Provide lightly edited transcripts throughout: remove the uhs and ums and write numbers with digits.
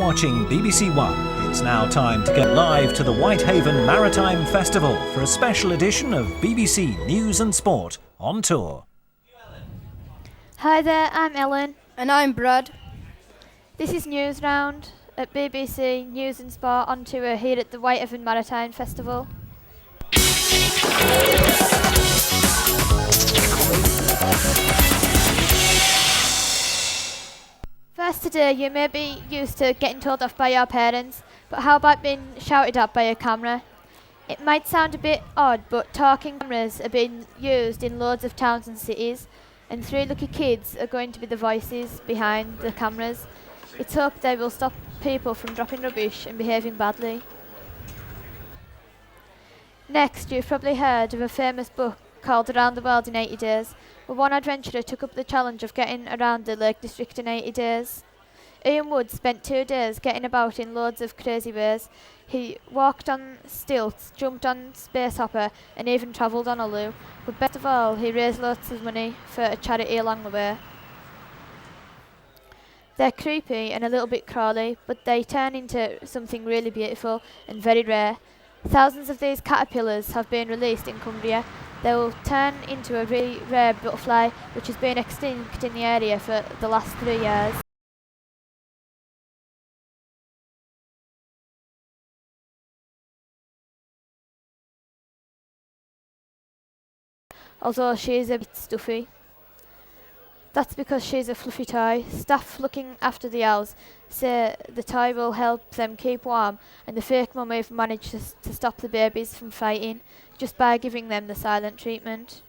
watching BBC One. It's now time to get live to the Whitehaven Maritime Festival for a special edition of BBC News and Sport on tour. Hi there, I'm Ellen. And I'm Brad. This is News Round at BBC News and Sport on tour here at the Whitehaven Maritime Festival. First today, you may be used to getting told off by your parents, but how about being shouted at by a camera? It might sound a bit odd, but talking cameras are being used in loads of towns and cities, and 3 lucky kids are going to be the voices behind the cameras. It's hoped they will stop people from dropping rubbish and behaving badly. Next, you've probably heard of a famous book called Around the World in 80 Days, where one adventurer took up the challenge of getting around the Lake District in 80 days. Ian Wood spent 2 days getting about in loads of crazy ways. He walked on stilts, jumped on space hopper, and even travelled on a loo. But best of all, he raised lots of money for a charity along the way. They're creepy and a little bit crawly, but they turn into something really beautiful and very rare. Thousands of these caterpillars have been released in Cumbria. They will turn into a really rare butterfly which has been extinct in the area for the last 3 years. Although she is a bit stuffy. That's because she's a fluffy toy. Staff looking after the owls say the toy will help them keep warm, and the fake mum even managed to stop the babies from fighting just by giving them the silent treatment.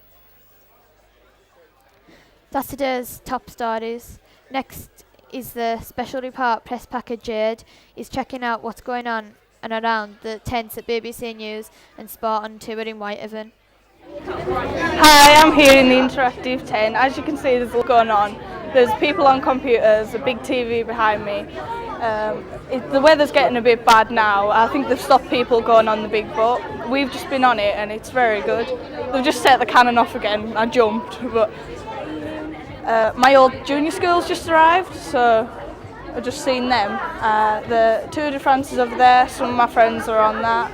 That's today's top stories. Next is the special report. Press packer Jade is checking out what's going on and around the tents at BBC News and Sport on tour in Whitehaven. Hi, I'm here in the interactive tent. As you can see, there's a lot going on. There's people on computers, a big TV behind me. The weather's getting a bit bad now. I think they've stopped people going on the big boat. We've just been on it and it's very good. They've just set the cannon off again. I jumped, but my old junior school's just arrived, so I've just seen them. The Tour de France is over there. Some of my friends are on that.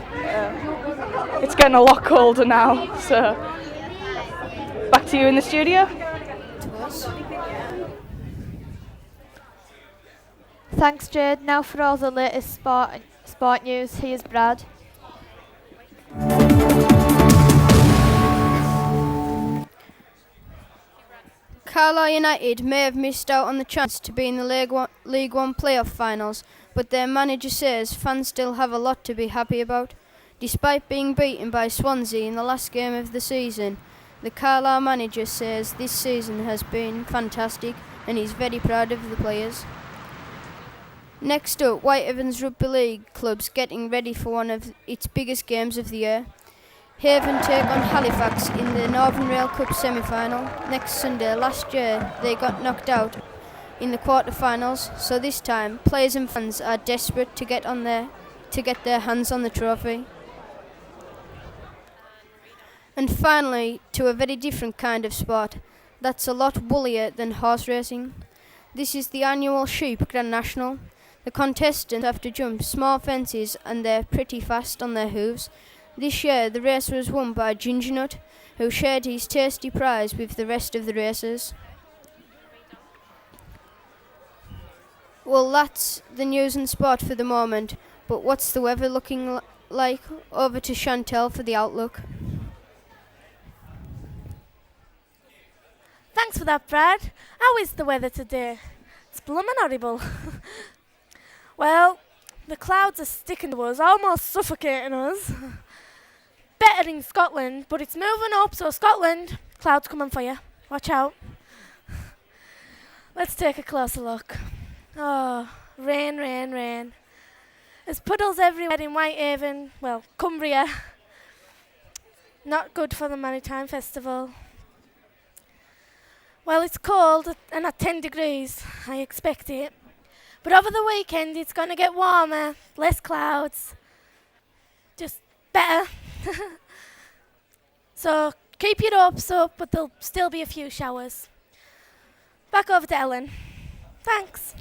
It's getting a lot colder now, so back to you in the studio. Thanks Jade. Now for all the latest sport news, here's Brad. Carlisle United may have missed out on the chance to be in the League One playoff finals, but their manager says fans still have a lot to be happy about. Despite being beaten by Swansea in the last game of the season, the Carlisle manager says this season has been fantastic and he's very proud of the players. Next up, Whitehaven's Rugby League club's getting ready for one of its biggest games of the year. Haven take on Halifax in the Northern Rail Cup semi-final next Sunday. Last year they got knocked out in the quarter-finals, so this time players and fans are desperate to get their hands on the trophy. And finally, to a very different kind of sport that's a lot woollier than horse racing. This is the annual Sheep Grand National. The contestants have to jump small fences and they're pretty fast on their hooves. This year the race was won by Ginger Nut, who shared his tasty prize with the rest of the racers. Well, that's the news and sport for the moment, but what's the weather looking like? Over to Chantelle for the outlook. Thanks for that, Brad. How is the weather today? It's blooming horrible. Well, the clouds are sticking to us, almost suffocating us. Better in Scotland, but it's moving up, so Scotland, clouds coming for you. Watch out. Let's take a closer look. Oh, rain, rain, rain. There's puddles everywhere in Whitehaven, well, Cumbria. Not good for the Maritime Festival. Well, it's cold and at 10 degrees, I expect it. But over the weekend it's going to get warmer, less clouds, just better. So keep your hopes up, but there'll still be a few showers. Back over to Ellen. Thanks.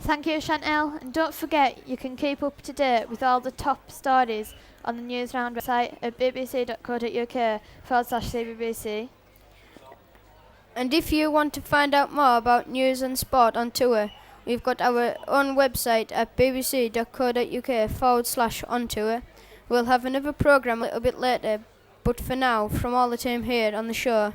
Thank you, Chantelle, and don't forget you can keep up to date with all the top stories on the News Round website at bbc.co.uk/CBBC. And if you want to find out more about news and sport on tour, we've got our own website at bbc.co.uk/on tour. We'll have another programme a little bit later, but for now, from all the team here on the show,